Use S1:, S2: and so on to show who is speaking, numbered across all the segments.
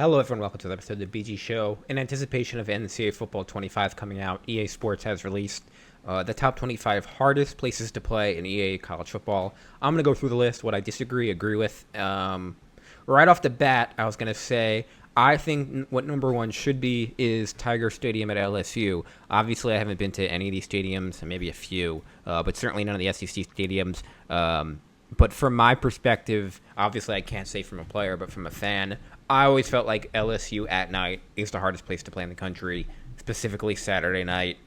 S1: Hello, everyone. Welcome to the episode of the BG Show. In anticipation of NCAA Football 25 coming out, EA Sports has released the top 25 hardest places to play in EA college football. I'm going to go through the list, what I agree with. Right off the bat, I was going to say, I think what number one should be is Tiger Stadium at LSU. Obviously, I haven't been to any of these stadiums, maybe a few, but certainly none of the SEC stadiums. But from my perspective, obviously I can't say from a player, but from a fan, I always felt like LSU at night is the hardest place to play in the country, specifically Saturday night.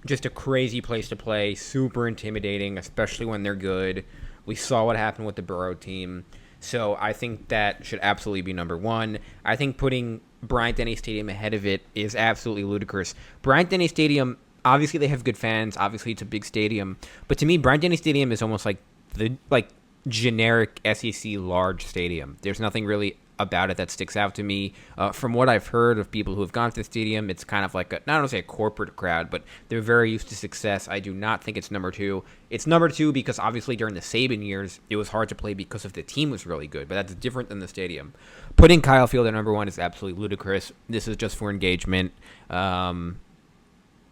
S1: Just a crazy place to play, super intimidating, especially when they're good. We saw what happened with the Burrow team. So I think that should absolutely be number one. I think putting Bryant-Denny Stadium ahead of it is absolutely ludicrous. Bryant-Denny Stadium, obviously they have good fans. Obviously it's a big stadium. But to me, Bryant-Denny Stadium is almost like the generic SEC large stadium. There's nothing really about it that sticks out to me. From what I've heard of people who have gone to the stadium, it's kind of like not to say a corporate crowd, but they're very used to success. I do not think it's number two. It's number two because obviously during the Saban years, it was hard to play because of the team was really good, but that's different than the stadium. Putting Kyle Field at number one is absolutely ludicrous. This is just for engagement.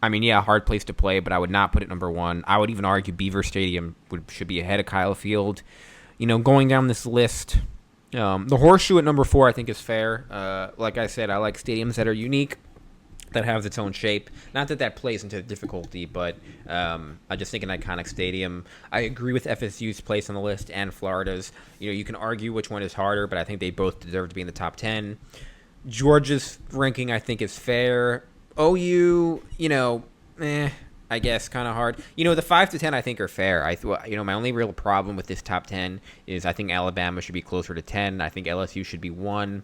S1: Hard place to play, but I would not put it number one. I would even argue Beaver Stadium should be ahead of Kyle Field. Going down this list, the Horseshoe at number four I think is fair. Like I said, I like stadiums that are unique, that have its own shape. Not that plays into the difficulty, but I just think an iconic stadium. I agree with FSU's place on the list and Florida's. You can argue which one is harder, but I think they both deserve to be in the top 10. Georgia's ranking I think is fair. OU, I guess kind of hard. The 5 to 10 I think are fair. My only real problem with this top 10 is I think Alabama should be closer to 10. I think LSU should be 1.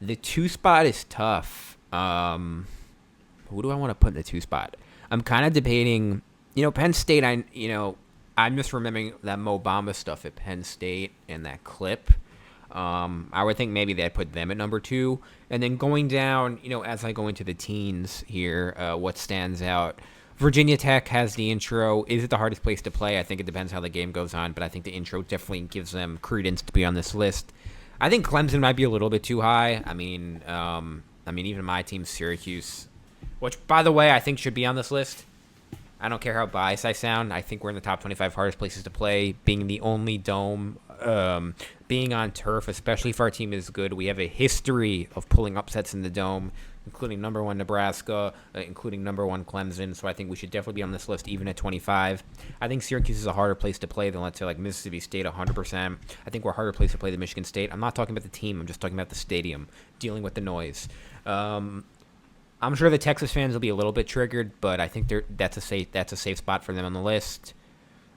S1: The 2 spot is tough. Who do I want to put in the 2 spot? I'm kind of debating, Penn State. I'm just remembering that Mo Bamba stuff at Penn State and that clip. I would think maybe they'd put them at number 2. And then going down, as I go into the teens here, what stands out? Virginia Tech has the intro. Is it the hardest place to play? I think it depends how the game goes on, but I think the intro definitely gives them credence to be on this list. I think Clemson might be a little bit too high. Even my team, Syracuse, which, by the way, I think should be on this list. I don't care how biased I sound. I think we're in the top 25 hardest places to play, being the only dome, being on turf, especially if our team is good. We have a history of pulling upsets in the dome, including number 1 Nebraska, including number 1 Clemson. So I think we should definitely be on this list, even at 25. I think Syracuse is a harder place to play than, let's say, like Mississippi State, 100%. I think we're a harder place to play than Michigan State. I'm not talking about the team. I'm just talking about the stadium, dealing with the noise. I'm sure the Texas fans will be a little bit triggered, but I think that's a safe spot for them on the list.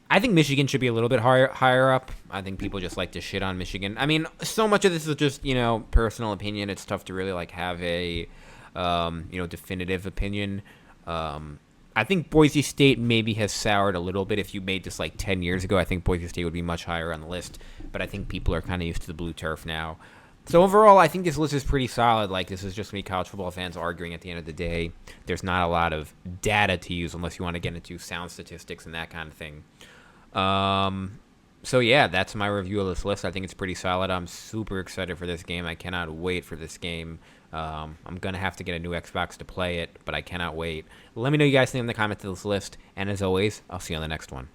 S1: I think Michigan should be a little bit higher up. I think people just like to shit on Michigan. So much of this is just personal opinion. It's tough to really have a definitive opinion. I think Boise State maybe has soured a little bit. If you made this 10 years ago, I think Boise State would be much higher on the list. But I think people are kind of used to the blue turf now. So overall, I think this list is pretty solid. This is just me college football fans arguing at the end of the day. There's not a lot of data to use unless you want to get into sound statistics and that kind of thing. So yeah, that's my review of this list. I think it's pretty solid. I'm super excited for this game. I cannot wait for this game. I'm going to have to get a new Xbox to play it, but I cannot wait. Let me know what you guys think in the comments of this list. And as always, I'll see you on the next one.